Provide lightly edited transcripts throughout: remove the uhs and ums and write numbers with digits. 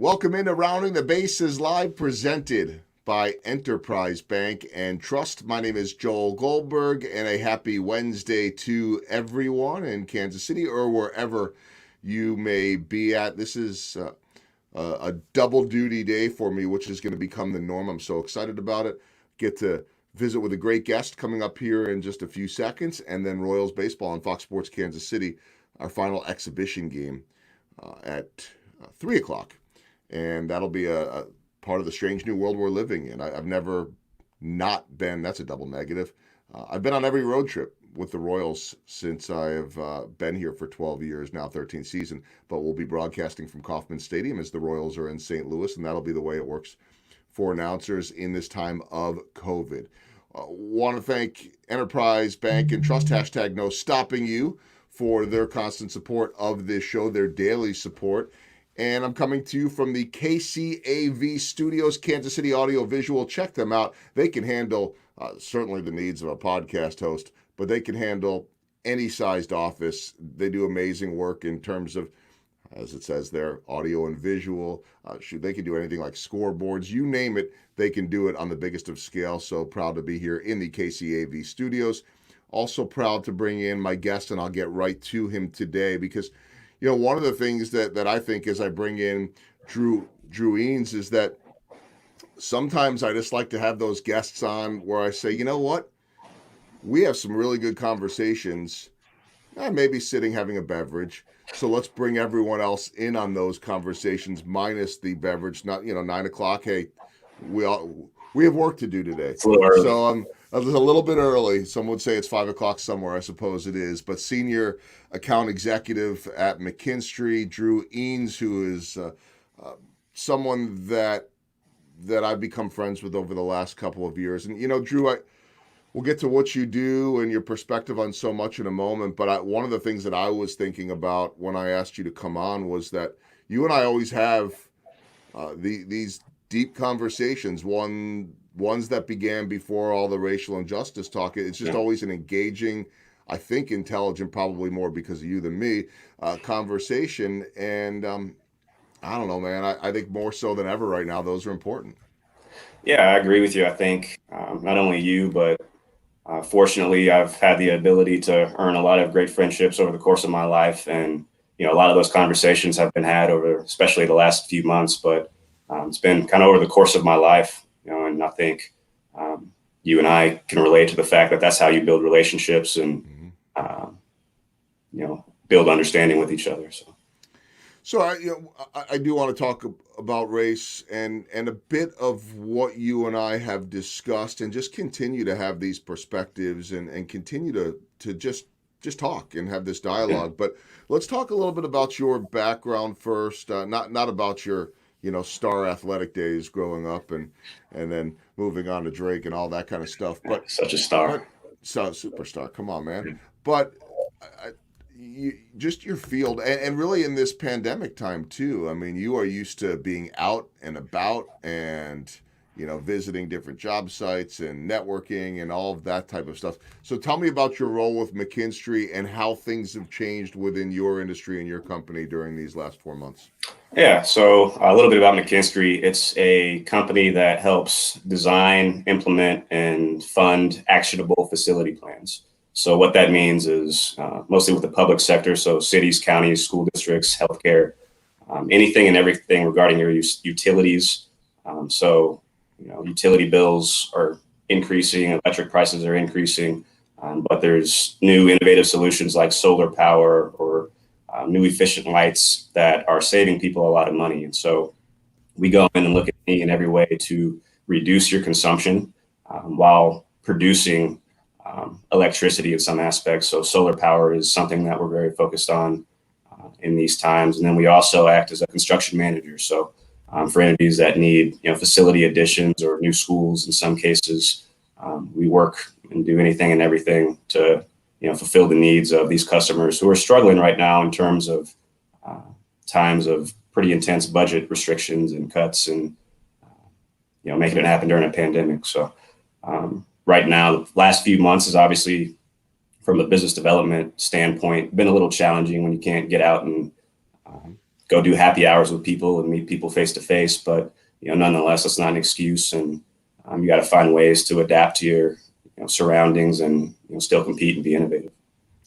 Welcome into Rounding the Bases Live, presented by Enterprise Bank and Trust. My name is Joel Goldberg, and a happy Wednesday to everyone in Kansas City or wherever you may be at. This is a double duty day for me, which is going to become the norm. I'm so excited about it. Get to visit with a great guest coming up here in just a few seconds, and then Royals baseball on Fox Sports Kansas City, our final exhibition game at 3 o'clock. And that'll be a part of the strange new world we're living in. I've never not been, that's a double negative. I've been on every road trip with the Royals since I have been here for 12 years, now 13th season. But we'll be broadcasting from Kauffman Stadium as the Royals are in St. Louis, and that'll be the way it works for announcers in this time of COVID. Want to thank Enterprise Bank and Trust, hashtag no stopping you, for their constant support of this show, their daily support. And I'm coming to you from the KCAV Studios, Kansas City Audio Visual. Check them out. They can handle certainly the needs of a podcast host, but they can handle any sized office. They do amazing work in terms of, as it says there, audio and visual. They can do anything like scoreboards. You name it, they can do it on the biggest of scale. So proud to be here in the KCAV Studios. Also proud to bring in my guest, and I'll get right to him today because one of the things that I think as I bring in Drew Eanes is that sometimes I just like to have those guests on where I say, you know what? We have some really good conversations, maybe sitting having a beverage. So let's bring everyone else in on those conversations minus the beverage, not, 9 o'clock. Hey, we have work to do today. It's a little early. So a little bit early. Some would say it's 5 o'clock somewhere. I suppose it is. But senior account executive at McKinstry, Drew Eanes, who is someone that I've become friends with over the last couple of years. And, Drew, we'll get to what you do and your perspective on so much in a moment. But one of the things that I was thinking about when I asked you to come on was that you and I always have these deep conversations, ones that began before all the racial injustice talk. It's just always an engaging, I think intelligent, probably more because of you than me, conversation. And I don't know, man, I think more so than ever right now, those are important. Yeah, I agree with you. I think not only you, but fortunately, I've had the ability to earn a lot of great friendships over the course of my life. And, a lot of those conversations have been had over, especially the last few months, but it's been kind of over the course of my life, and I think you and I can relate to the fact that that's how you build relationships and, build understanding with each other. So I do want to talk about race and a bit of what you and I have discussed, and just continue to have these perspectives and continue to just talk and have this dialogue. But let's talk a little bit about your background first, not about your star athletic days growing up and then moving on to Drake and all that kind of stuff. But such a star. Superstar. Come on, man. But just your field and really in this pandemic time too. I mean, you are used to being out and about and, visiting different job sites and networking and all of that type of stuff. So tell me about your role with McKinstry and how things have changed within your industry and your company during these last 4 months. Yeah, so a little bit about McKinstry. It's a company that helps design, implement, and fund actionable facility plans. So what that means is mostly with the public sector, so cities, counties, school districts, healthcare, anything and everything regarding your utilities. Utility bills are increasing, electric prices are increasing, but there's new innovative solutions like solar power or new efficient lights that are saving people a lot of money. And so we go in and look at any and every way to reduce your consumption while producing electricity in some aspects. So solar power is something that we're very focused on in these times. And then we also act as a construction manager. So for entities that need facility additions or new schools, in some cases, we work and do anything and everything to fulfill the needs of these customers who are struggling right now in terms of times of pretty intense budget restrictions and cuts and making it happen during a pandemic. So right now, the last few months is obviously, from a business development standpoint, been a little challenging when you can't get out and go do happy hours with people and meet people face to face. But, nonetheless, it's not an excuse. And you got to find ways to adapt to your surroundings and still compete and be innovative.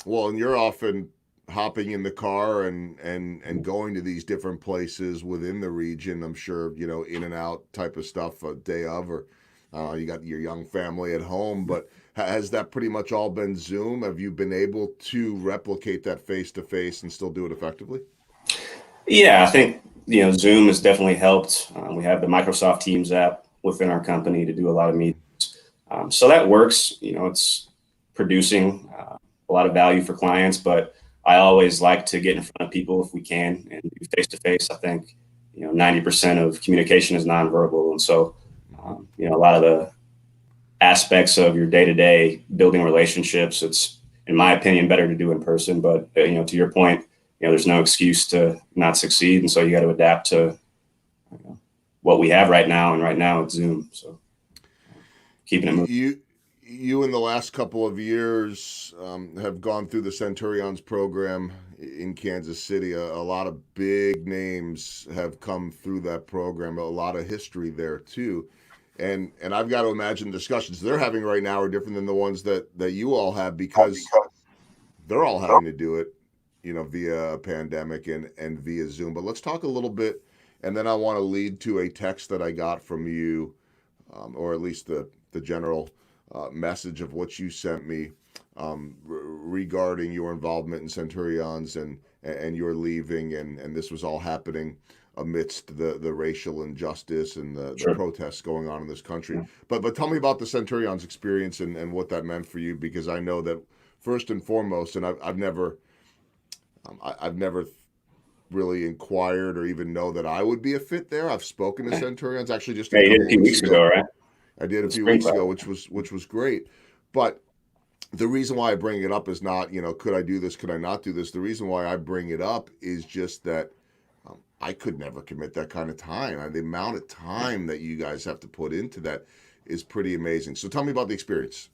Well, and you're often hopping in the car and going to these different places within the region. I'm sure, in and out type of stuff a day of, or you got your young family at home, but has that pretty much all been Zoom? Have you been able to replicate that face to face and still do it effectively? Yeah, I think, Zoom has definitely helped. We have the Microsoft Teams app within our company to do a lot of meetings. So that works. It's producing a lot of value for clients, but I always like to get in front of people if we can and do face to face. I think 90% of communication is nonverbal, and so a lot of the aspects of your day to day building relationships, it's in my opinion better to do in person. But to your point, there's no excuse to not succeed, and so you got to adapt to what we have right now, and right now it's Zoom. So keeping it moving. You in the last couple of years have gone through the Centurions program in Kansas City. A lot of big names have come through that program. A lot of history there too, and I've got to imagine discussions they're having right now are different than the ones that you all have, because they're all having to do it, via a pandemic and via Zoom. But let's talk a little bit, and then I want to lead to a text that I got from you, or at least the general message of what you sent me regarding your involvement in Centurions and your leaving, and this was all happening amidst the racial injustice and the Sure. protests going on in this country. Yeah. But tell me about the Centurions experience and what that meant for you, because I know that first and foremost, and I've never really inquired or even know that I would be a fit there. I've spoken to Centurions actually just Yeah, a you did a couple few weeks weeks ago, right? I did a few Spring weeks ago, break. which was great. But the reason why I bring it up is not, could I do this? Could I not do this? The reason why I bring it up is just that I could never commit that kind of time. The amount of time that you guys have to put into that is pretty amazing. So tell me about the experience.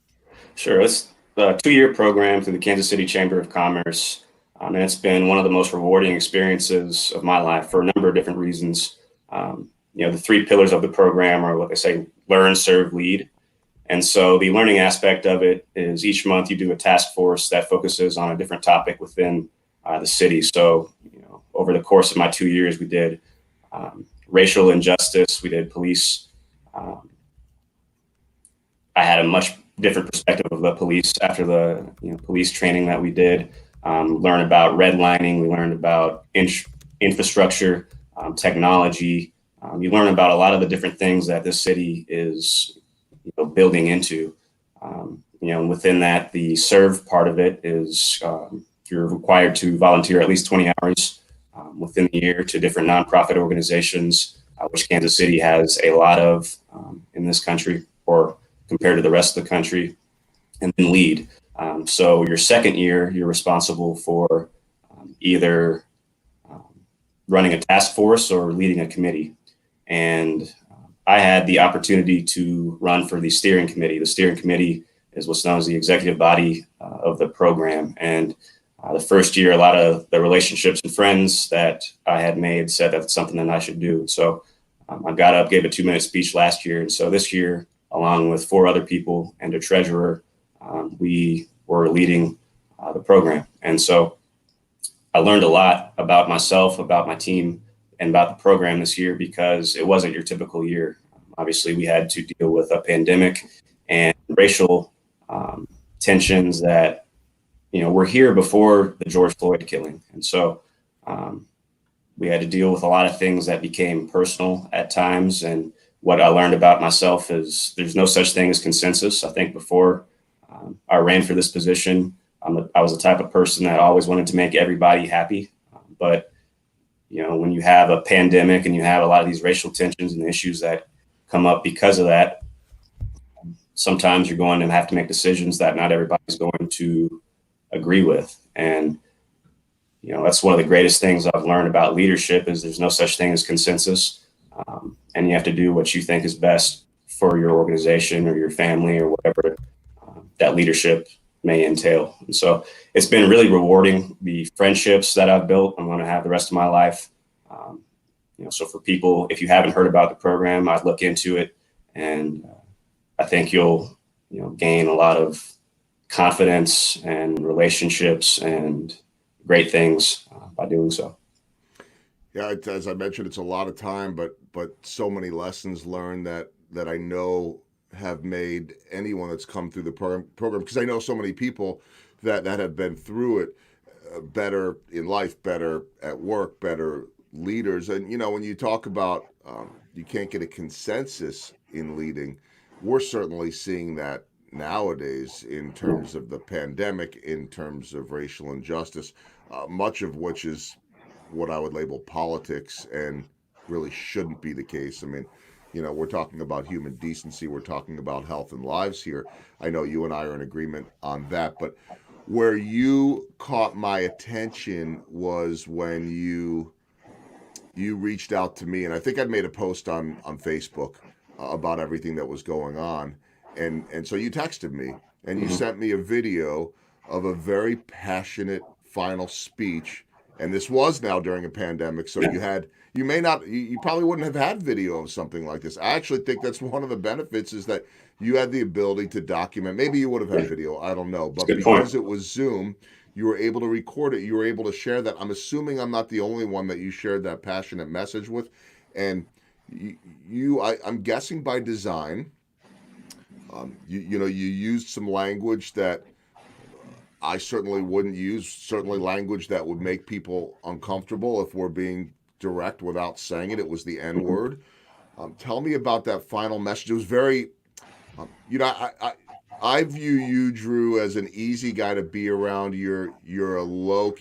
Sure. It's a 2-year program through the Kansas City Chamber of Commerce. And it's been one of the most rewarding experiences of my life for a number of different reasons. The 3 pillars of the program are what they say: learn, serve, lead. And so the learning aspect of it is each month you do a task force that focuses on a different topic within the city. So, over the course of my 2 years, we did racial injustice, we did police. I had a much different perspective of the police after the police training that we did. Learn about redlining. We learned about infrastructure, technology. You learn about a lot of the different things that this city is building into. Within that, the serve part of it is you're required to volunteer at least 20 hours within the year to different nonprofit organizations, which Kansas City has a lot of in this country, or compared to the rest of the country. And then lead. So your second year, you're responsible for either running a task force or leading a committee. And I had the opportunity to run for the steering committee. The steering committee is what's known as the executive body of the program. And the first year, a lot of the relationships and friends that I had made said that's something that I should do. So I got up, gave a 2-minute speech last year. And so this year, along with 4 other people and a treasurer, we were leading the program. And so I learned a lot about myself, about my team, and about the program this year, because it wasn't your typical year. Obviously, we had to deal with a pandemic and racial tensions that, were here before the George Floyd killing. And so we had to deal with a lot of things that became personal at times. And what I learned about myself is there's no such thing as consensus. I think before I ran for this position, I was the type of person that always wanted to make everybody happy. But, when you have a pandemic and you have a lot of these racial tensions and issues that come up because of that, sometimes you're going to have to make decisions that not everybody's going to agree with. And, that's one of the greatest things I've learned about leadership is there's no such thing as consensus. And you have to do what you think is best for your organization or your family or whatever that leadership may entail. And so it's been really rewarding. The friendships that I've built, I'm going to have the rest of my life. So for people, if you haven't heard about the program, I'd look into it, and I think you'll gain a lot of confidence and relationships and great things by doing so. Yeah, as I mentioned, it's a lot of time, but so many lessons learned that I know have made anyone that's come through the program, because I know so many people that have been through it, better in life, better at work, better leaders. And when you talk about you can't get a consensus in leading, we're certainly seeing that nowadays in terms of the pandemic, in terms of racial injustice, much of which is what I would label politics and really shouldn't be the case. I mean, we're talking about human decency, we're talking about health and lives here. I know you and I are in agreement on that, but where you caught my attention was when you reached out to me, and I think I'd made a post on Facebook about everything that was going on, and so you texted me and you Mhm. sent me a video of a very passionate final speech. And this was now during a pandemic, so Yeah. you may not, you probably wouldn't have had video of something like this. I actually think that's one of the benefits, is that you had the ability to document. Maybe you would have had Yeah. video, I don't know, That's but a good point. because it was Zoom, you were able to record it. You were able to share that. I'm assuming I'm not the only one that you shared that passionate message with, and I'm guessing by design. You used some language that I certainly wouldn't use, certainly language that would make people uncomfortable if we're being direct without saying it. It was the N Mhm. word. Tell me about that final message. It was very, I view you, Drew, as an easy guy to be around. You're a low,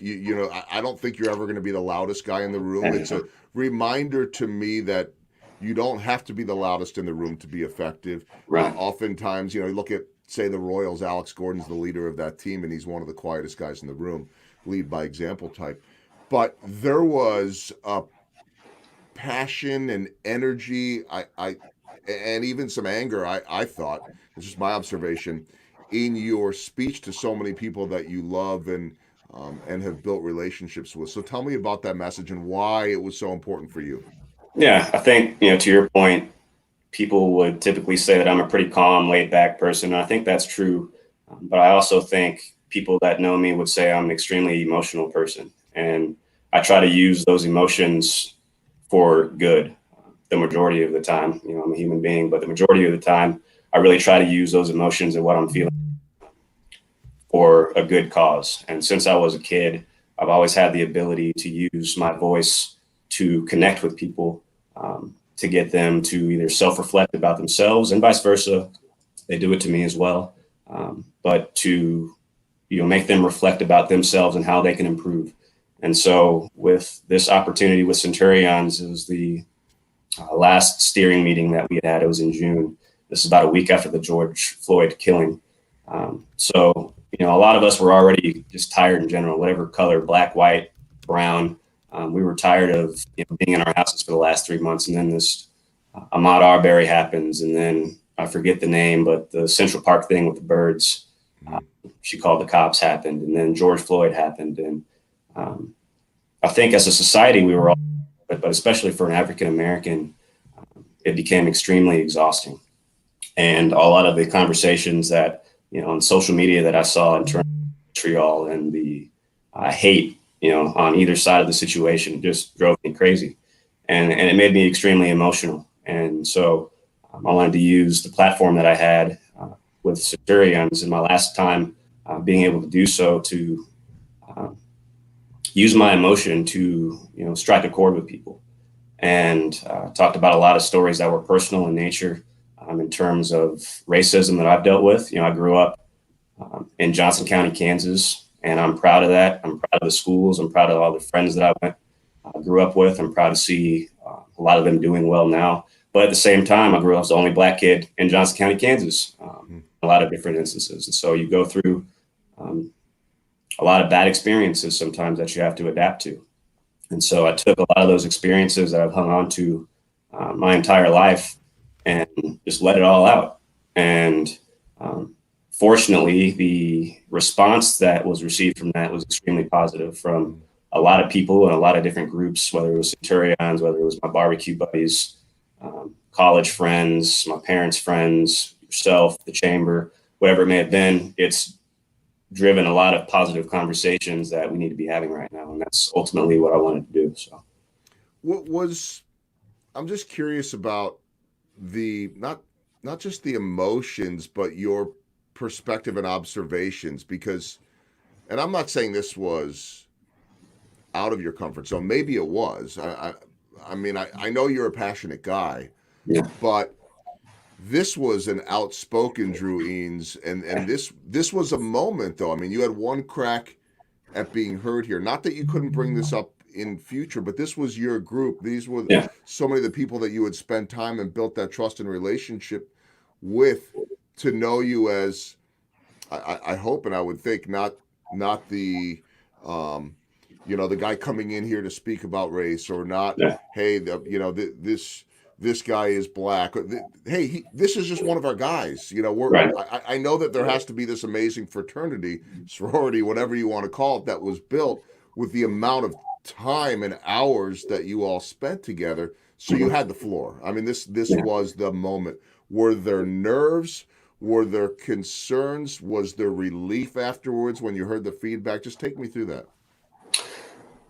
I don't think you're ever going to be the loudest guy in the room. It's Yeah. a reminder to me that you don't have to be the loudest in the room to be effective. Right. Oftentimes, you look at, say, the Royals. Alex Gordon's the leader of that team, and he's one of the quietest guys in the room, lead by example type. But there was a passion and energy, and even some anger. I thought, it's just my observation, in your speech to so many people that you love and have built relationships with. So tell me about that message and why it was so important for you. Yeah, I think, to your point, people would typically say that I'm a pretty calm, laid back person. And I think that's true. But I also think people that know me would say I'm an extremely emotional person. And I try to use those emotions for good the majority of the time. I'm a human being, but the majority of the time, I really try to use those emotions and what I'm feeling for a good cause. And since I was a kid, I've always had the ability to use my voice to connect with people, to get them to either self-reflect about themselves, and vice versa. They do it to me as well. But to make them reflect about themselves and how they can improve. And so with this opportunity with Centurions, it was the last steering meeting that we had. It was in June. This is about a week after the George Floyd killing. So a lot of us were already just tired in general, whatever color, black, white, brown. We were tired of being in our houses for the last 3 months. And then this Ahmaud Arbery happens. And then I forget the name, but the Central Park thing with the birds, she called the cops, happened. And then George Floyd happened. And I think as a society, we were all, but especially for an African American, it became extremely exhausting. And a lot of the conversations that, on social media that I saw in terms of vitriol and the hate, on either side of the situation just drove me crazy. And it made me extremely emotional. And so I wanted to use the platform that I had with Centurions in my last time being able to do so to use my emotion to, strike a chord with people. And talked about a lot of stories that were personal in nature in terms of racism that I've dealt with. I grew up in Johnson County, Kansas, and I'm proud of that. I'm proud of the schools. I'm proud of all the friends that I grew up with. I'm proud to see a lot of them doing well now. But at the same time, I grew up as the only black kid in Johnson County, Kansas, a lot of different instances. And so you go through a lot of bad experiences sometimes that you have to adapt to. And so I took a lot of those experiences that I've hung on to my entire life and just let it all out. And fortunately, the response that was received from that was extremely positive from a lot of people in a lot of different groups, whether it was Centurions, whether it was my barbecue buddies, college friends, my parents' friends, yourself, the chamber, whatever it may have been. It's driven a lot of positive conversations that we need to be having right now. And that's ultimately what I wanted to do. So What was I'm just curious about the not just the emotions, but your perspective and observations, because, and I'm not saying this was out of your comfort zone. Maybe it was. I mean, I know you're a passionate guy, yeah, but this was an outspoken Drew Eanes, and this was a moment though. I mean, you had one crack at being heard here. Not that you couldn't bring this up in future, but this was your group. These were yeah, so many of the people that you had spent time and built that trust and relationship with, to know you as, I hope and I would think, not the the guy coming in here to speak about race, or not, yeah, hey, this guy is black. Hey, this is just one of our guys. right, I know that there has to be this amazing fraternity, sorority, whatever you want to call it, that was built with the amount of time and hours that you all spent together. So you had the floor. I mean, this yeah. was the moment. Were there nerves? Were there concerns? Was there relief afterwards when you heard the feedback? Just take me through that.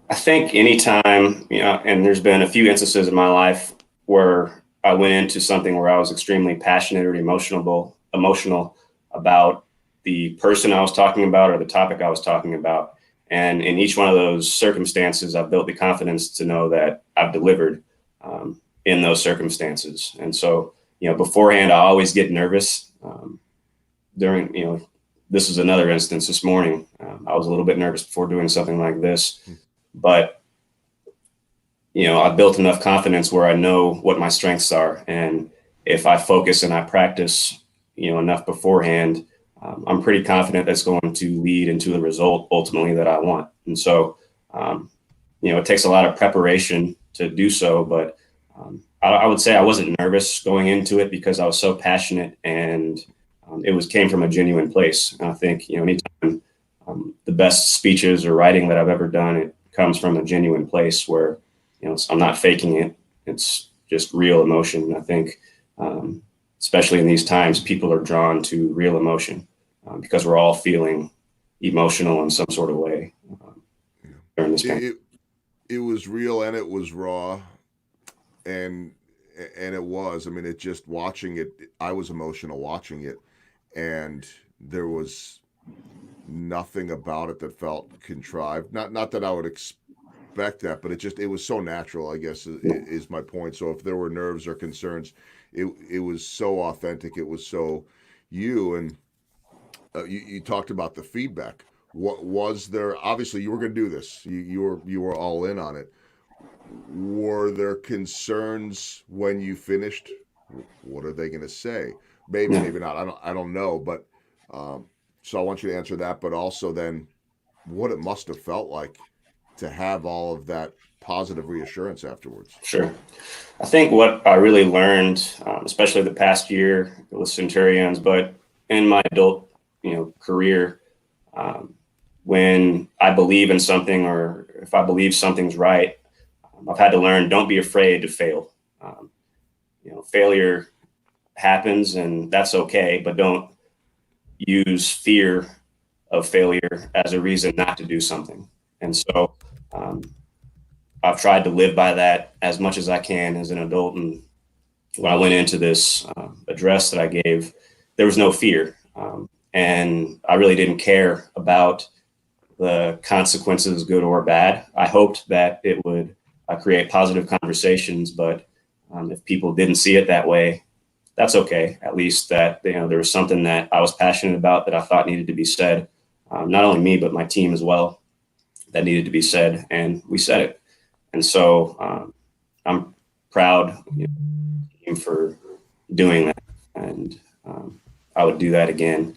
I think anytime, and there's been a few instances in my life where I went into something where I was extremely passionate or emotional about the person I was talking about or the topic I was talking about. And in each one of those circumstances, I've built the confidence to know that I've delivered in those circumstances. And so, beforehand, I always get nervous during, this is another instance this morning. I was a little bit nervous before doing something like this, but I built enough confidence where I know what my strengths are. And if I focus and I practice, enough beforehand, I'm pretty confident that's going to lead into the result ultimately that I want. And so, it takes a lot of preparation to do so, but I would say I wasn't nervous going into it because I was so passionate, and it came from a genuine place. And I think, anytime the best speeches or writing that I've ever done, it comes from a genuine place where, I'm not faking it. It's just real emotion. And I think, especially in these times, people are drawn to real emotion because we're all feeling emotional in some sort of way during this pandemic. It was real and it was raw, and it was. I mean, it just watching it. I was emotional watching it, and there was nothing about it that felt contrived. Not that I would expect that, but it was so natural, I guess, is my point. So if there were nerves or concerns, it was so authentic. It was so you. And you talked about the feedback. What was there? Obviously, you were going to do this. You were all in on it. Were there concerns when you finished? What are they going to say? Maybe, Yeah, maybe not. I don't know. But so I want you to answer that. But also then, what it must have felt like to have all of that positive reassurance afterwards. sure. I think what I really learned, especially the past year with Centurions, but in my adult, career, um, when I believe in something or if I believe something's right, I've had to learn, don't be afraid to fail. Um, failure happens and that's okay, but don't use fear of failure as a reason not to do something. And so um, I've tried to live by that as much as I can as an adult. And when I went into this address that I gave, there was no fear. And I really didn't care about the consequences, good or bad. I hoped that it would create positive conversations, but if people didn't see it that way, that's okay. At least that, there was something that I was passionate about that I thought needed to be said. Not only me, but my team as well, that needed to be said, and we said it. And so I'm proud for doing that, and I would do that again.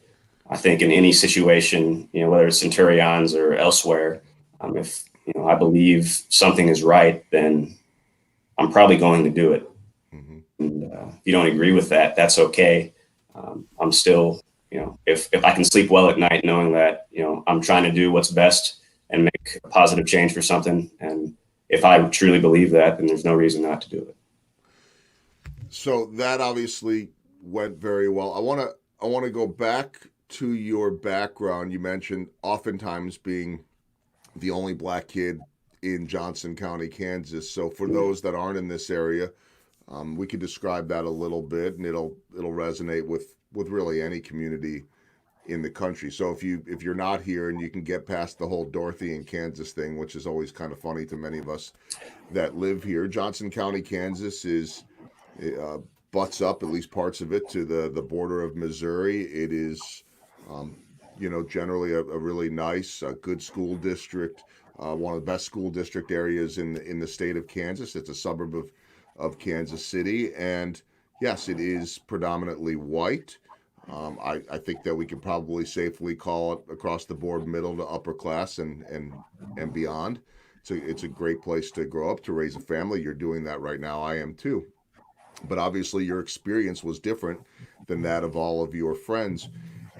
I think in any situation, whether it's Centurions or elsewhere, if I believe something is right, then I'm probably going to do it. Mm-hmm. And if you don't agree with that, that's okay. I'm still, if I can sleep well at night knowing that, I'm trying to do what's best and make a positive change for something. And if I truly believe that, then there's no reason not to do it. So that obviously went very well. I want to go back to your background. You mentioned oftentimes being the only black kid in Johnson County, Kansas. So for those that aren't in this area, we could describe that a little bit, and it'll resonate with really any community in the country. So if you're not here and you can get past the whole Dorothy and Kansas thing, which is always kind of funny to many of us that live here, Johnson County, Kansas is uh, butts up at least parts of it to the border of Missouri. It is, um, generally a really nice, good school district. One of the best school district areas in the state of Kansas. It's a suburb of Kansas City, and yes, it is predominantly white. I think that we can probably safely call it across the board middle to upper class and beyond. So it's a great place to grow up, to raise a family. You're doing that right now. I am too. But obviously, your experience was different than that of all of your friends.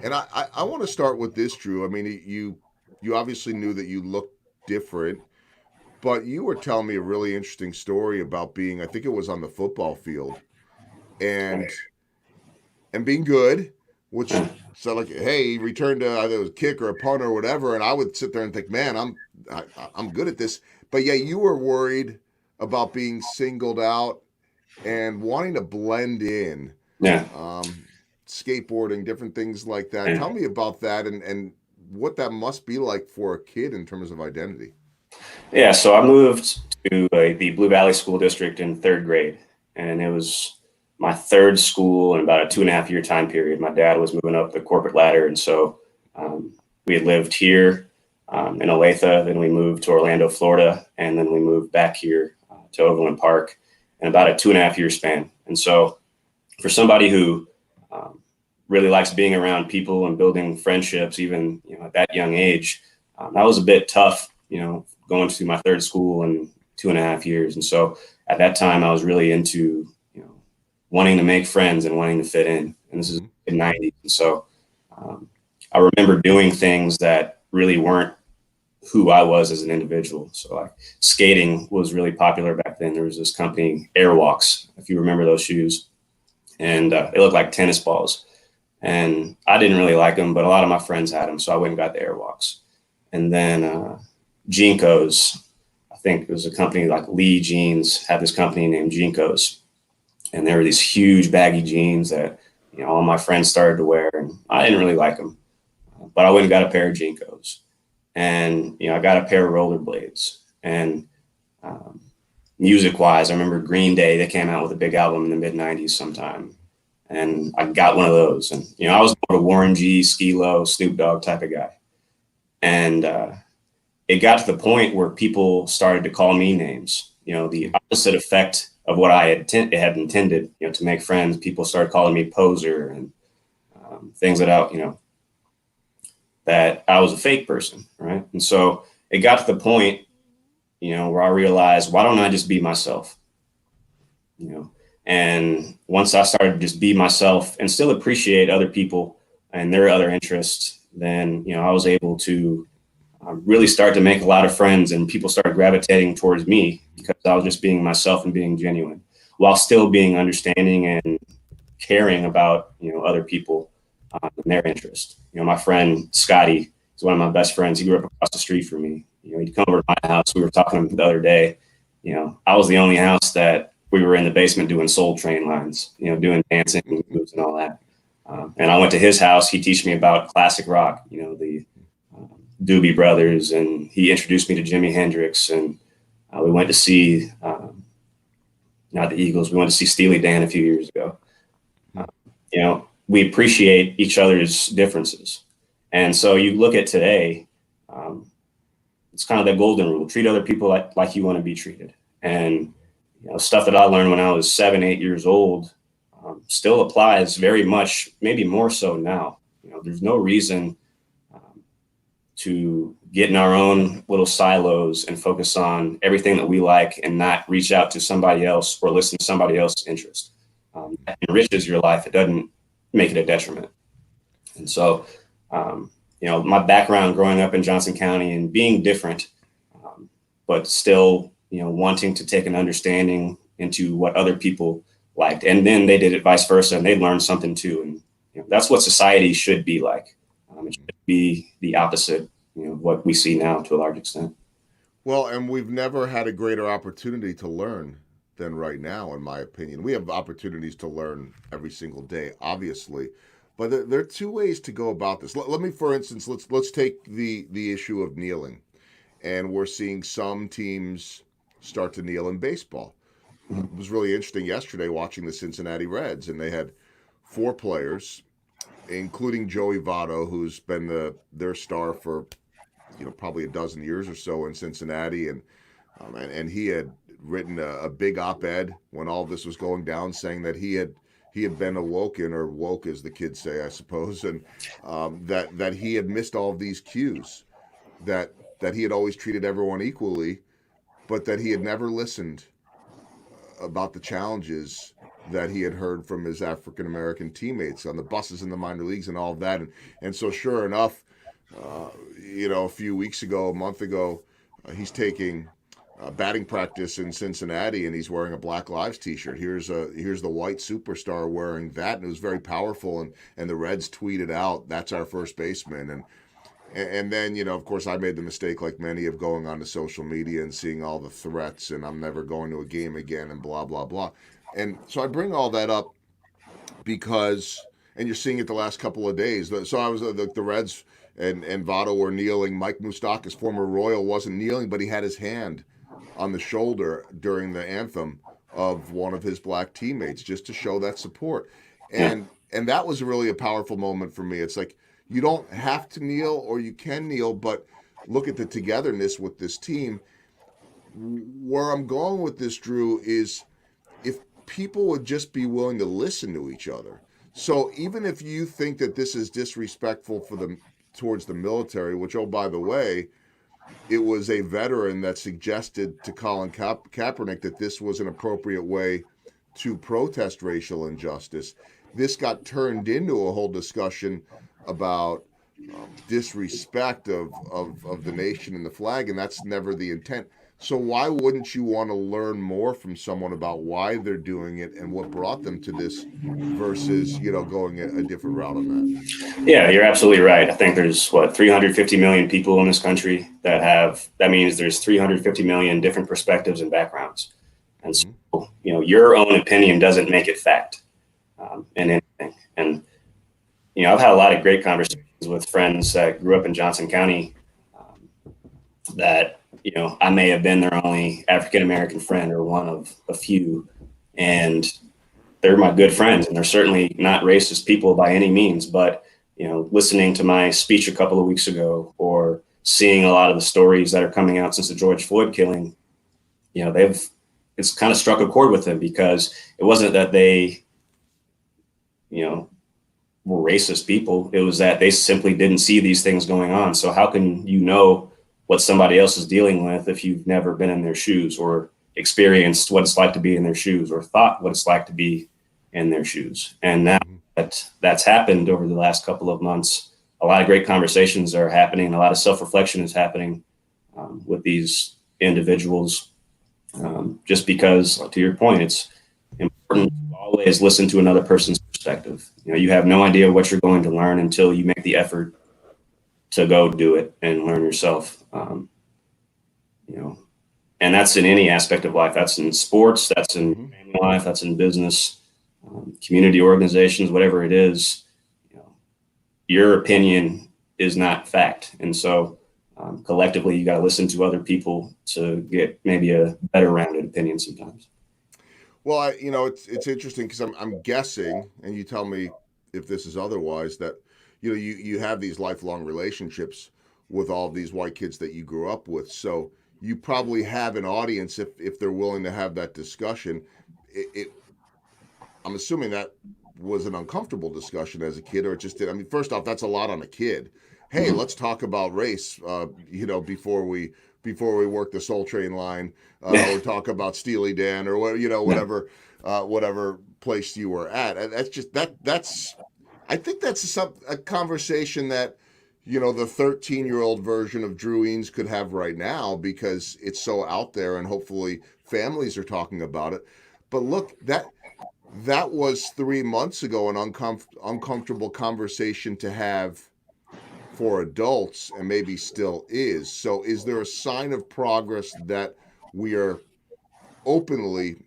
And I want to start with this, Drew. I mean, you obviously knew that you looked different, but you were telling me a really interesting story about being, I think it was on the football field, and being good, which said like, hey, he returned to either a kick or a punt or whatever, and I would sit there and think, man, I'm good at this. But yeah, you were worried about being singled out and wanting to blend in, Yeah. skateboarding, different things like that. Yeah. Tell me about that and what that must be like for a kid in terms of identity. Yeah, so I moved to the Blue Valley School District in third grade, and it was my third school in about a 2.5 year time period. My dad was moving up the corporate ladder, and so we had lived here in Olathe, then we moved to Orlando, Florida, and then we moved back here to Overland Park in about a 2.5 year span. And so for somebody who really likes being around people and building friendships, even at that young age, that was a bit tough, going to my third school in 2.5 years. And so at that time, I was really into, wanting to make friends and wanting to fit in. And this is in the 90s. And so I remember doing things that really weren't who I was as an individual. So like skating was really popular back then. There was this company, Airwalks, if you remember those shoes, and they looked like tennis balls. And I didn't really like them, but a lot of my friends had them. So I went and got the Airwalks. And then Jinkos, I think it was a company like Lee Jeans had this company named Jinkos. And there were these huge baggy jeans that, all my friends started to wear, and I didn't really like them. But I went and got a pair of Jinkos. And, I got a pair of rollerblades. And music wise, I remember Green Day, they came out with a big album in the mid 90s sometime. And I got one of those. And, I was more of a Warren G, Skee-Lo, Snoop Dogg type of guy. And it got to the point where people started to call me names, the opposite effect of what I had intended, to make friends. People started calling me poser and things that I was a fake person, right? And so it got to the point, where I realized, why don't I just be myself? And once I started to just be myself and still appreciate other people and their other interests, then, I was able to really start to make a lot of friends, and people started gravitating towards me because I was just being myself and being genuine while still being understanding and caring about, other people and their interests. My friend Scotty is one of my best friends. He grew up across the street from me. He'd come over to my house. We were talking the other day. I was the only house that we were in the basement doing Soul Train lines, doing dancing moves and all that. And I went to his house. He taught me about classic rock, the Doobie Brothers, and he introduced me to Jimi Hendrix, and we went to see not the Eagles. We went to see Steely Dan a few years ago. We appreciate each other's differences, and so you look at today. It's kind of the golden rule: treat other people like you want to be treated. And stuff that I learned when I was 7, 8 years old still applies very much, maybe more so now. There's no reason to get in our own little silos and focus on everything that we like and not reach out to somebody else or listen to somebody else's interest. That enriches your life. It doesn't make it a detriment. And so, my background growing up in Johnson County and being different, but still, wanting to take an understanding into what other people liked. And then they did it vice versa, and they learned something too. And that's what society should be like. It should be the opposite, of what we see now to a large extent. Well, and we've never had a greater opportunity to learn than right now, in my opinion. We have opportunities to learn every single day, obviously, but there are two ways to go about this. Let me, for instance, let's take the issue of kneeling, and we're seeing some teams start to kneel in baseball. It was really interesting yesterday watching the Cincinnati Reds, and they had four players, including Joey Votto, who's been their star for probably a dozen years or so in Cincinnati, and he had written a big op-ed when all of this was going down, saying that he had been awoken, or woke as the kids say, I suppose, and that he had missed all of these cues, that he had always treated everyone equally, but that he had never listened about the challenges that he had heard from his African American teammates on the buses in the minor leagues and all of that. And so, sure enough, a few weeks ago, a month ago, he's taking batting practice in Cincinnati, and he's wearing a Black Lives T-shirt. Here's the white superstar wearing that, and it was very powerful. And the Reds tweeted out, "That's our first baseman." And then, of course, I made the mistake, like many, of going onto social media and seeing all the threats, and I'm never going to a game again, and blah, blah, blah. And so I bring all that up because, and you're seeing it the last couple of days. So I was the Reds and Votto were kneeling. Mike Moustakas, former Royal, wasn't kneeling, but he had his hand on the shoulder during the anthem of one of his black teammates, just to show that support. And that was really a powerful moment for me. It's like, you don't have to kneel, or you can kneel, but look at the togetherness with this team. Where I'm going with this, Drew, is if people would just be willing to listen to each other. So even if you think that this is disrespectful towards the military, which, oh, by the way, it was a veteran that suggested to Colin Kaepernick that this was an appropriate way to protest racial injustice. This got turned into a whole discussion about disrespect of the nation and the flag, and that's never the intent. So why wouldn't you want to learn more from someone about why they're doing it and what brought them to this versus, going a different route on that? Yeah, you're absolutely right. I think there's 350 million people in this country that means there's 350 million different perspectives and backgrounds. And so, your own opinion doesn't make it fact in anything. And, I've had a lot of great conversations with friends that grew up in Johnson County that, I may have been their only African-American friend or one of a few, and they're my good friends, and they're certainly not racist people by any means. But, listening to my speech a couple of weeks ago, or seeing a lot of the stories that are coming out since the George Floyd killing, it's kind of struck a chord with them, because it wasn't that they, were racist people. It was that they simply didn't see these things going on. So how can you know what somebody else is dealing with if you've never been in their shoes, or experienced what it's like to be in their shoes, or thought what it's like to be in their shoes? And now that that's happened over the last couple of months, a lot of great conversations are happening. A lot of self-reflection is happening with these individuals, just because, to your point, it's important to always listen to another person's perspective. You have no idea what you're going to learn until you make the effort to go do it and learn yourself. And that's in any aspect of life. That's in sports, that's in family life, that's in business, community organizations, whatever it is. Your opinion is not fact. And so collectively, you got to listen to other people to get maybe a better rounded opinion sometimes. Well, it's interesting because I'm guessing, and you tell me if this is otherwise, that you have these lifelong relationships with all these white kids that you grew up with. So you probably have an audience if they're willing to have that discussion. I'm assuming that was an uncomfortable discussion as a kid, or it just did. I mean, first off, that's a lot on a kid. Hey, let's talk about race, before we work the Soul Train line, or talk about Steely Dan, or whatever place you were at. And that's I think that's a conversation that the 13-year-old version of Drew Eanes could have right now because it's so out there and hopefully families are talking about it. But look, that was 3 months ago an uncomfortable conversation to have for adults and maybe still is. So is there a sign of progress that we are openly,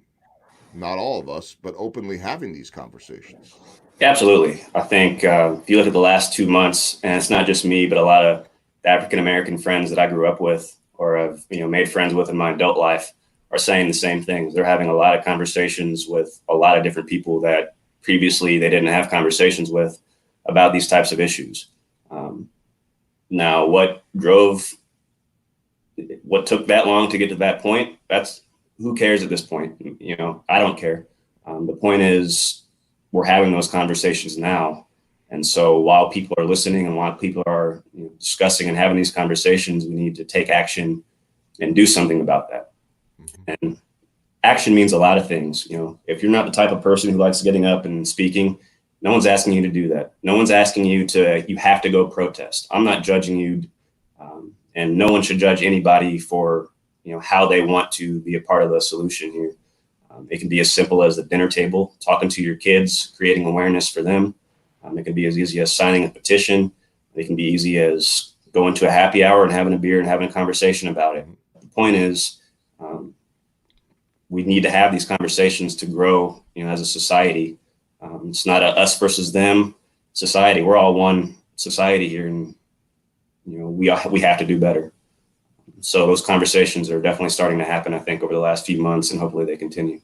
not all of us, but openly having these conversations? Absolutely. I think if you look at the last 2 months, and it's not just me, but a lot of African American friends that I grew up with or have made friends with in my adult life are saying the same things. They're having a lot of conversations with a lot of different people that previously they didn't have conversations with about these types of issues. Um, Now, what took that long to get to that point? That's who cares at this point? I don't care. The point is, we're having those conversations now, and so while people are listening and while people are discussing and having these conversations, we need to take action and do something about that. Mm-hmm. And action means a lot of things. If you're not the type of person who likes getting up and speaking, no one's asking you to do that. No one's asking you have to go protest. I'm not judging you. And no one should judge anybody for, how they want to be a part of the solution here. It can be as simple as the dinner table, talking to your kids, creating awareness for them. It can be as easy as signing a petition. It can be easy as going to a happy hour and having a beer and having a conversation about it. The point is, we need to have these conversations to grow, as a society. It's not a us versus them society. We're all one society here, and we have to do better. So those conversations are definitely starting to happen, I think, over the last few months, and hopefully they continue.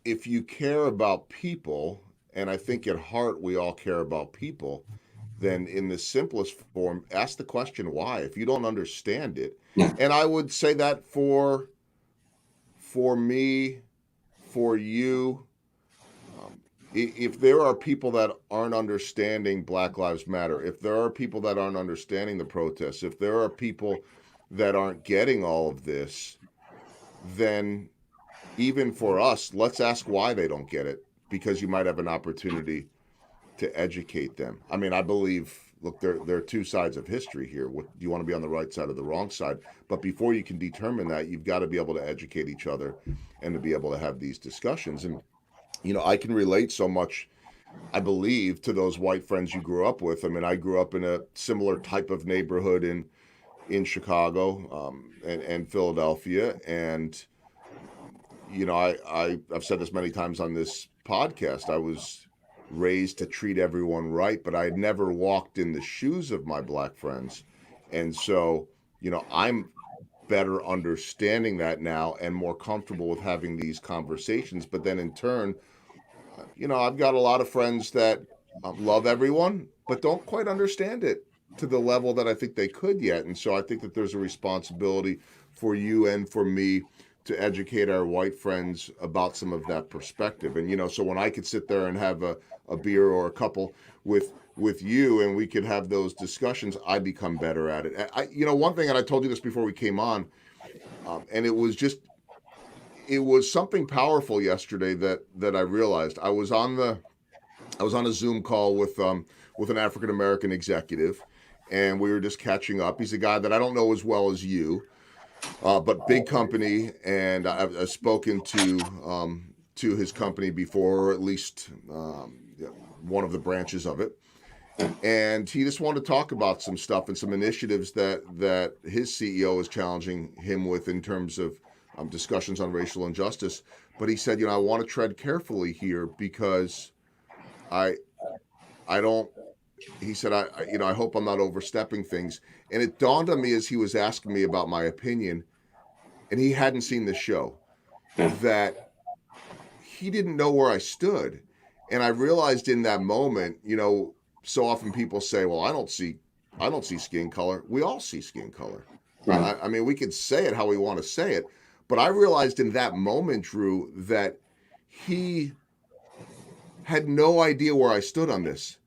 If you care about people, and I think at heart we all care about people, then in the simplest form, ask the question why. If you don't understand it, Yeah. and I would say that for me, for you, if there are people that aren't understanding Black Lives Matter, if there are people that aren't understanding the protests, if there are people that aren't getting all of this, then even for us, let's ask why they don't get it because you might have an opportunity to educate them. I mean, I believe, look, there are two sides of history here. What, do you want to be on the right side or the wrong side? But before you can determine that, you've got to be able to educate each other and to be able to have these discussions. And, I can relate so much, I believe, to those white friends you grew up with. I mean, I grew up in a similar type of neighborhood in Chicago and Philadelphia. And I've said this many times on this podcast. I was raised to treat everyone right, but I had never walked in the shoes of my black friends, and so I'm better understanding that now and more comfortable with having these conversations. But then in turn, I've got a lot of friends that love everyone, but don't quite understand it to the level that I think they could yet. And so I think that there's a responsibility for you and for me to educate our white friends about some of that perspective. And so when I could sit there and have a beer or a couple with you and we could have those discussions, I become better at it. One thing, and I told you this before we came on, and it was something powerful yesterday that I realized. I was on a Zoom call with an African American executive, and we were just catching up. He's a guy that I don't know as well as you, but big company, and I've spoken to his company before, or at least one of the branches of it. And he just wanted to talk about some stuff and some initiatives that his CEO is challenging him with in terms of discussions on racial injustice. But he said, I want to tread carefully here because I I don't. He said, I hope I'm not overstepping things. And it dawned on me as he was asking me about my opinion, and he hadn't seen the show, Yeah. that he didn't know where I stood. And I realized in that moment, so often people say, well, I don't see skin color. We all see skin color. Right. I mean, we could say it how we want to say it, but I realized in that moment, Drew, that he had no idea where I stood on this,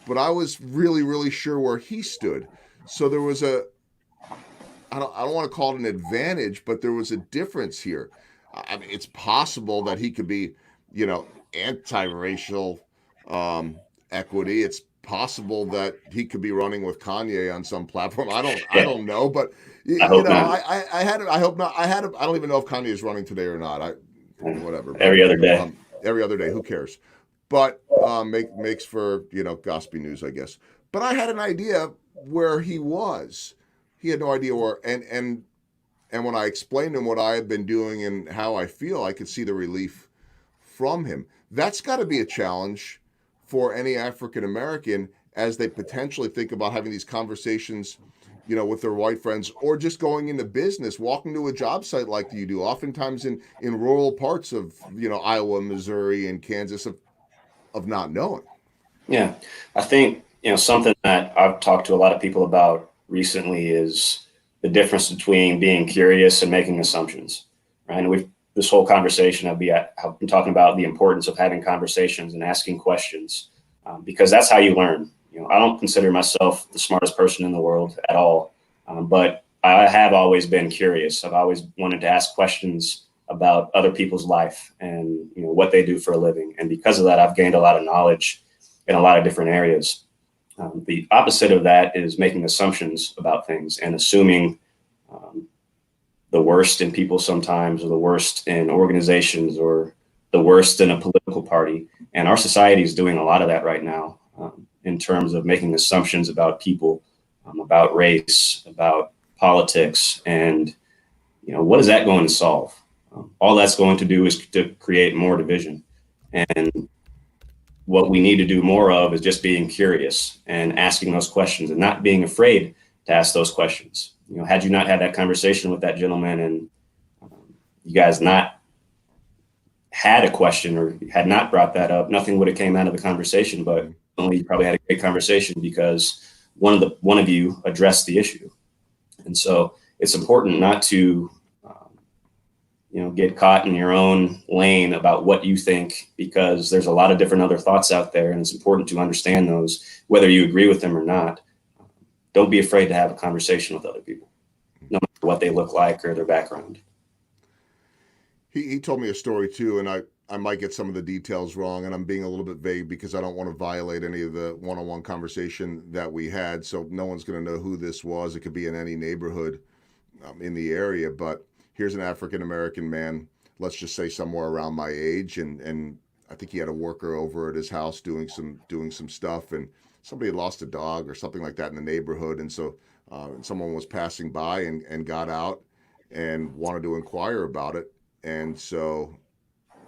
but I was really, really sure where he stood. So there was I don't want to call it an advantage, but there was a difference here. I mean, it's possible that he could be, anti-racial equity. It's possible that he could be running with Kanye on some platform. I Yeah, don't know, but I you hope know, not. I had, I hope not. I don't even know if Kanye is running today or not. Whatever, but Every other day. every other day, who cares? But makes for, you know, gossipy news, I guess. But I had an idea where he was. He had no idea where, and when I explained to him what I had been doing and how I feel, I could see the relief from him. That's got to be a challenge for any African American as they potentially think about having these conversations, you know, with their white friends, or just going into business, walking to a job site like you do, oftentimes in rural parts of, you know, Iowa, Missouri, and Kansas, of not knowing. Yeah, I think, something that I've talked to a lot of people about recently is the difference between being curious and making assumptions, right? And we've this whole conversation I've been talking about the importance of having conversations and asking questions, because that's how you learn. I don't consider myself the smartest person in the world at all, but I have always been curious. I've always wanted to ask questions about other people's life and what they do for a living, and because of that, I've gained a lot of knowledge in a lot of different areas. The opposite of that is making assumptions about things and assuming um, the worst in people sometimes, or the worst in organizations, or the worst in a political party. And our society is doing a lot of that right now, in terms of making assumptions about people, about race, about politics. And, what is that going to solve? All that's going to do is to create more division. And what we need to do more of is just being curious and asking those questions and not being afraid to ask those questions. Had you not had that conversation with that gentleman, and you guys not had a question or had not brought that up, nothing would have came out of the conversation, but only you probably had a great conversation because one of you addressed the issue. And so it's important not to get caught in your own lane about what you think, because there's a lot of different other thoughts out there, and it's important to understand those, whether you agree with them or not. Don't be afraid to have a conversation with other people, no matter what they look like or their background. He told me a story too, and I might get some of the details wrong, and I'm being a little bit vague because I don't want to violate any of the one-on-one conversation that we had. So no one's going to know who this was. It could be in any neighborhood in the area, but here's an African American man, let's just say somewhere around my age, and I think he had a worker over at his house doing some stuff, and somebody had lost a dog or something like that in the neighborhood, and so someone was passing by and got out and wanted to inquire about it, and so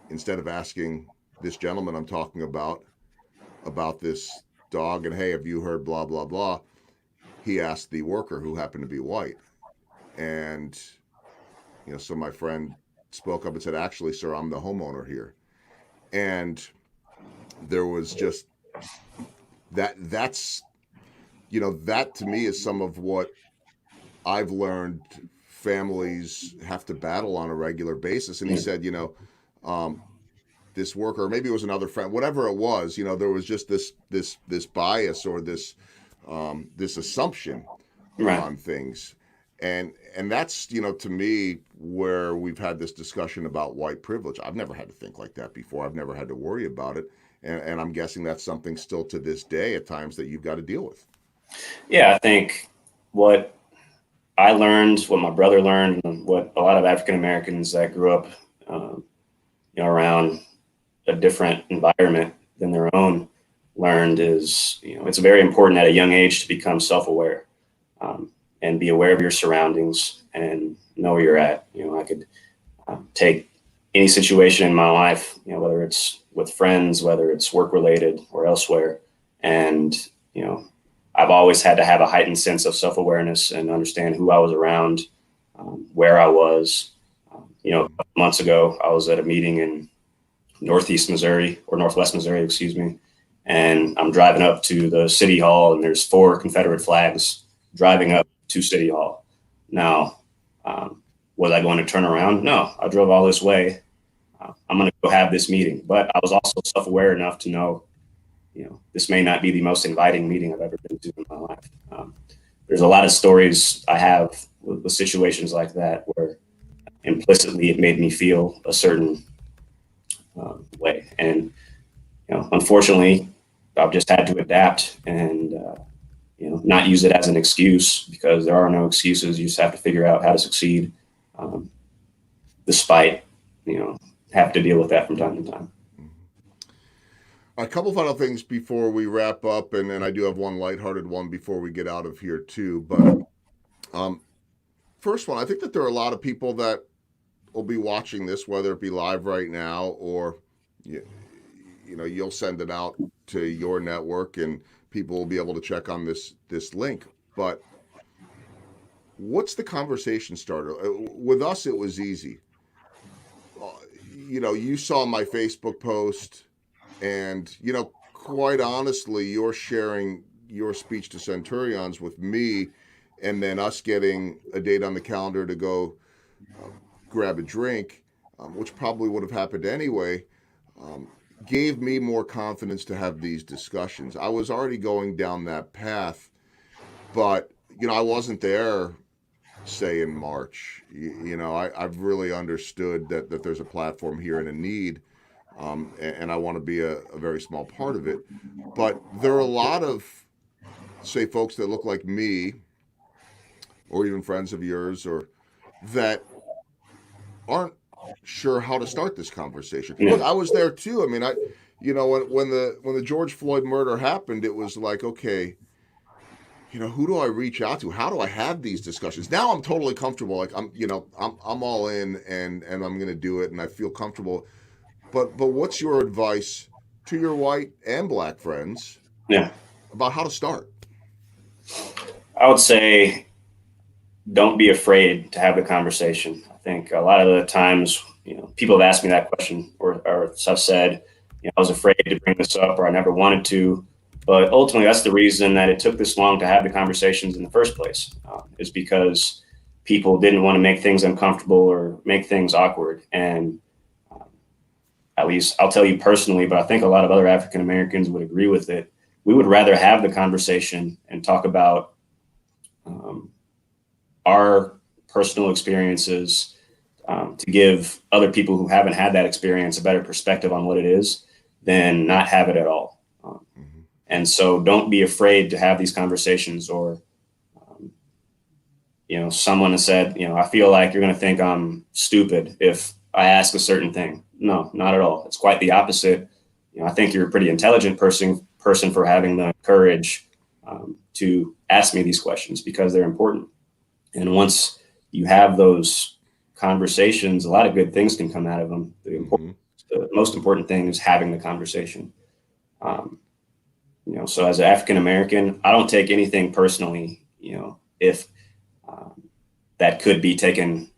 instead of asking this gentleman I'm talking about this dog and, hey, have you heard blah blah blah, he asked the worker, who happened to be white. And so my friend spoke up and said, actually, sir, I'm the homeowner here. And there was just that's that to me is some of what I've learned families have to battle on a regular basis. And he said, um, this worker, maybe it was another friend, whatever it was, there was just this bias or this assumption Right. on things. And that's, to me, where we've had this discussion about white privilege. I've never had to think like that before. I've never had to worry about it. And I'm guessing that's something still to this day at times that you've got to deal with. Yeah, I think what I learned, what my brother learned, and what a lot of African Americans that grew up, around a different environment than their own learned is, it's very important at a young age to become self-aware, and be aware of your surroundings and know where you're at. I could take any situation in my life, whether it's with friends, whether it's work related or elsewhere. And, I've always had to have a heightened sense of self-awareness and understand who I was around, where I was. A couple months ago, I was at a meeting in Northwest Missouri, excuse me. And I'm driving up to the city hall, and there's 4 Confederate flags driving up to City Hall. Now, was I going to turn around? No, I drove all this way. I'm going to go have this meeting. But I was also self-aware enough to know, this may not be the most inviting meeting I've ever been to in my life. There's a lot of stories I have with situations like that where implicitly it made me feel a certain way. And, unfortunately, I've just had to adapt and, not use it as an excuse, because there are no excuses. You just have to figure out how to succeed, despite, have to deal with that from time to time. A couple final things before we wrap up, and then I do have one lighthearted one before we get out of here too. But first one, I think that there are a lot of people that will be watching this, whether it be live right now or you'll send it out to your network, and people will be able to check on this link. But what's the conversation starter? With us, it was easy. You saw my Facebook post, and quite honestly, you're sharing your speech to Centurions with me, and then us getting a date on the calendar to go grab a drink, which probably would have happened anyway, gave me more confidence to have these discussions. I was already going down that path, but I wasn't there, say, in March. I've really understood that there's a platform here and a need, and I want to be a very small part of it. But there are a lot of, say, folks that look like me, or even friends of yours, or that aren't sure how to start this conversation. Yeah. Look, I was there too. I mean, when the George Floyd murder happened, it was like, okay, who do I reach out to? How do I have these discussions? Now I'm totally comfortable. Like I'm all in, and I'm going to do it, and I feel comfortable. But what's your advice to your white and black friends? Yeah. About how to start? I would say, don't be afraid to have the conversation. I think a lot of the times, people have asked me that question, or have said, I was afraid to bring this up, or I never wanted to. But ultimately, that's the reason that it took this long to have the conversations in the first place, is because people didn't want to make things uncomfortable or make things awkward. And at least I'll tell you personally, but I think a lot of other African Americans would agree with it. We would rather have the conversation and talk about our personal experiences, to give other people who haven't had that experience a better perspective on what it is, than not have it at all. And so don't be afraid to have these conversations. Or, someone has said, I feel like you're going to think I'm stupid if I ask a certain thing. No, not at all. It's quite the opposite. I think you're a pretty intelligent person for having the courage to ask me these questions, because they're important. And once you have those conversations, a lot of good things can come out of them. The most important thing is having the conversation. So as an African American, I don't take anything personally, if that could be taken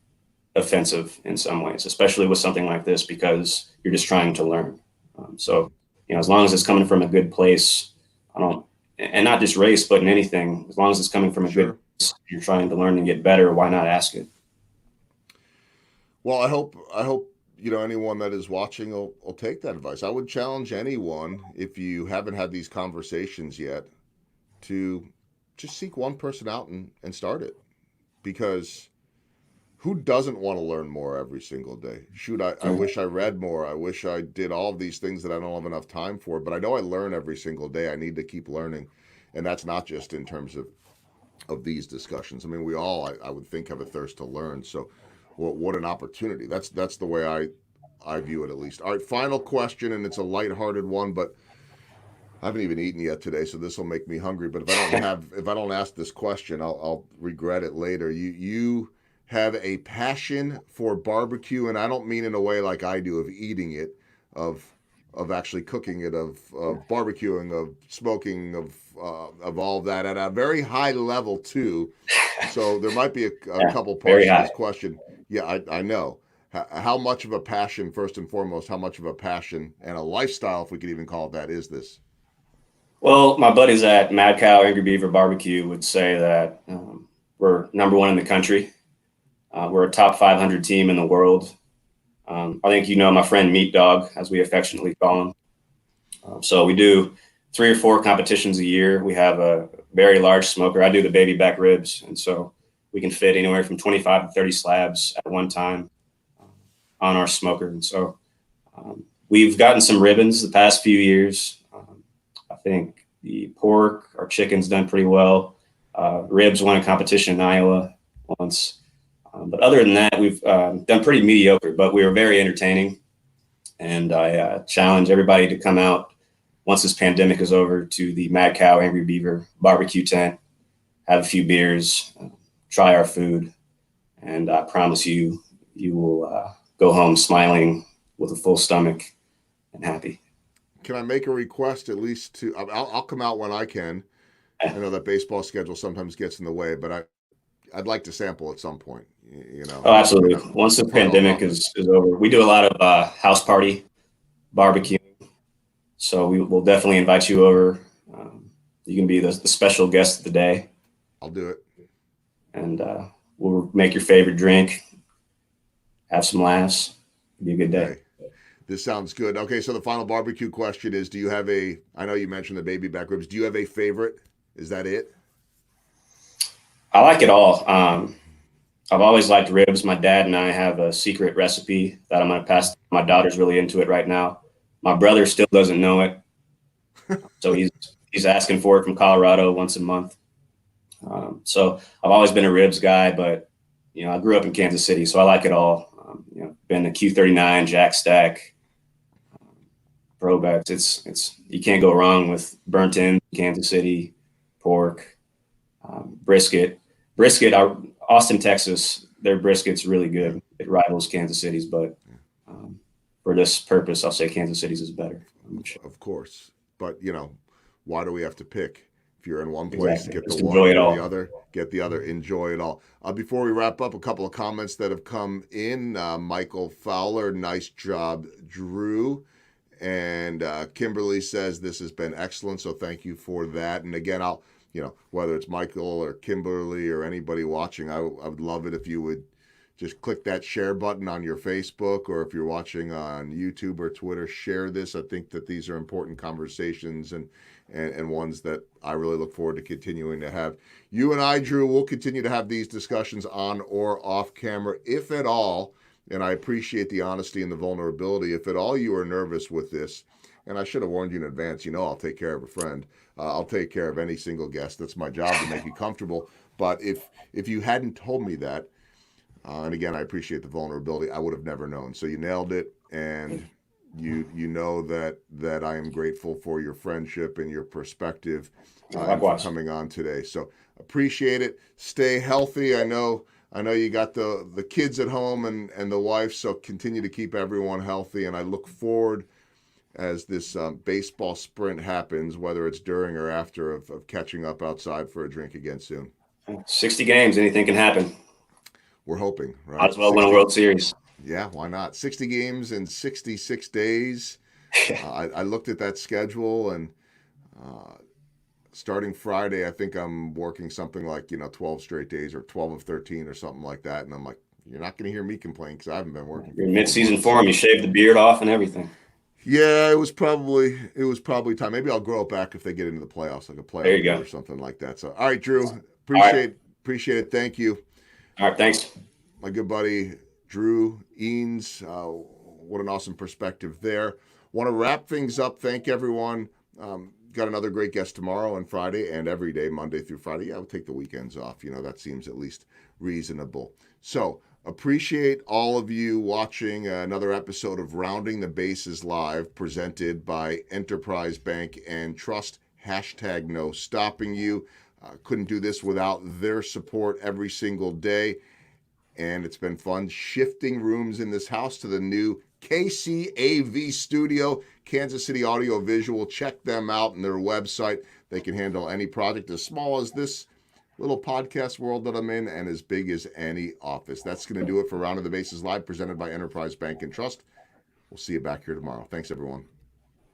offensive in some ways, especially with something like this, because you're just trying to learn. So as long as it's coming from a good place, and not just race, but in anything, as long as it's coming from a good place, you're trying to learn and get better, why not ask it? Well, I hope anyone that is watching will take that advice. I would challenge anyone, if you haven't had these conversations yet, to just seek one person out and start it. Because who doesn't want to learn more every single day? Shoot, I wish I read more. I wish I did all of these things that I don't have enough time for. But I know I learn every single day. I need to keep learning. And that's not just in terms of these discussions. I mean, we all, I would think, have a thirst to learn. So what an opportunity. That's the way I view it, at least. All right, final question, and it's a lighthearted one, but I haven't even eaten yet today, so this will make me hungry. But if I don't ask this question, I'll regret it later. You have a passion for barbecue, and I don't mean in a way like I do of eating it, of actually cooking it, of barbecuing, of smoking, of all of that at a very high level too. So there might be a couple parts to this question. Yeah, I know. How much of a passion, first and foremost, how much of a passion and a lifestyle, if we could even call it that, is this? Well, my buddies at Mad Cow Angry Beaver Barbecue would say that we're number one in the country. We're a top 500 team in the world. I think my friend Meat Dog, as we affectionately call him. So we do 3 or 4 competitions a year. We have a very large smoker. I do the baby back ribs, and so we can fit anywhere from 25 to 30 slabs at one time on our smoker. And so we've gotten some ribbons the past few years. I think the pork, our chicken's done pretty well. Ribs won a competition in Iowa once. But other than that, we've done pretty mediocre, but we were very entertaining. And I challenge everybody to come out once this pandemic is over to the Mad Cow Angry Beaver barbecue tent, have a few beers, try our food, and I promise you, you will go home smiling with a full stomach and happy. Can I make a request at least to? I'll come out when I can. I know that baseball schedule sometimes gets in the way, but I'd like to sample at some point. You know. Oh, absolutely. Once the pandemic is over, we do a lot of house party barbecue. So we will definitely invite you over. You can be the special guest of the day. I'll do it. And we'll make your favorite drink, have some laughs. It'll be a good day. Okay. This sounds good. Okay, so the final barbecue question is, do you have I know you mentioned the baby back ribs. Do you have a favorite? Is that it? I like it all. I've always liked ribs. My dad and I have a secret recipe that I'm going to pass. My daughter's really into it right now. My brother still doesn't know it. So he's asking for it from Colorado once a month. So I've always been a ribs guy, but, I grew up in Kansas City, so I like it all. Been a Q39, Jack Stack, Probex. It's you can't go wrong with burnt in Kansas City, pork, brisket. Austin, Texas, their brisket's really good. It rivals Kansas City's, but for this purpose, I'll say Kansas City's is better. Of course, but why do we have to pick? If you're in one place, Exactly. get Just the one, enjoy it get all. the other, get the other, enjoy it all. Before we wrap up, a couple of comments that have come in. Michael Fowler, nice job, Drew. And Kimberly says this has been excellent, so thank you for that. And again, I'll, whether it's Michael or Kimberly or anybody watching, I would love it if you would just click that share button on your Facebook, or if you're watching on YouTube or Twitter, share this. I think that these are important conversations and ones that I really look forward to continuing to have. You and I, Drew, will continue to have these discussions on or off camera, if at all. And I appreciate the honesty and the vulnerability. If at all you are nervous with this, and I should have warned you in advance, I'll take care of a friend. I'll take care of any single guest. That's my job, to make you comfortable. But if you hadn't told me that, and again, I appreciate the vulnerability, I would have never known. So you nailed it, and you know that I am grateful for your friendship and your perspective and for coming on today. So appreciate it. Stay healthy. I know you got the kids at home and the wife, so continue to keep everyone healthy. And I look forward as this baseball sprint happens, whether it's during or after, of catching up outside for a drink again soon. 60 games, anything can happen. We're hoping, right? Might as well win a World Series. Yeah, why not? 60 games in 66 days. I looked at that schedule, and starting Friday, I think I'm working something like 12 straight days, or 12 of 13 or something like that. And I'm like, you're not going to hear me complain because I haven't been working. You're in mid-season form. You shaved the beard off and everything. Yeah, it was probably time. Maybe I'll grow it back if they get into the playoffs, like a playoff game or something like that. So, all right, Drew, appreciate it. Thank you. All right, thanks. My good buddy Drew Eanes, what an awesome perspective there. Want to wrap things up. Thank everyone. Got another great guest tomorrow and Friday, and every day, Monday through Friday. Yeah, I'll take the weekends off. That seems at least reasonable. So appreciate all of you watching another episode of Rounding the Bases Live, presented by Enterprise Bank and Trust. #No stopping you. Couldn't do this without their support every single day. And it's been fun shifting rooms in this house to the new KCAV studio, Kansas City Audio Visual. Check them out on their website. They can handle any project as small as this little podcast world that I'm in, and as big as any office. That's going to do it for Round of the Bases Live, presented by Enterprise Bank and Trust. We'll see you back here tomorrow. Thanks, everyone.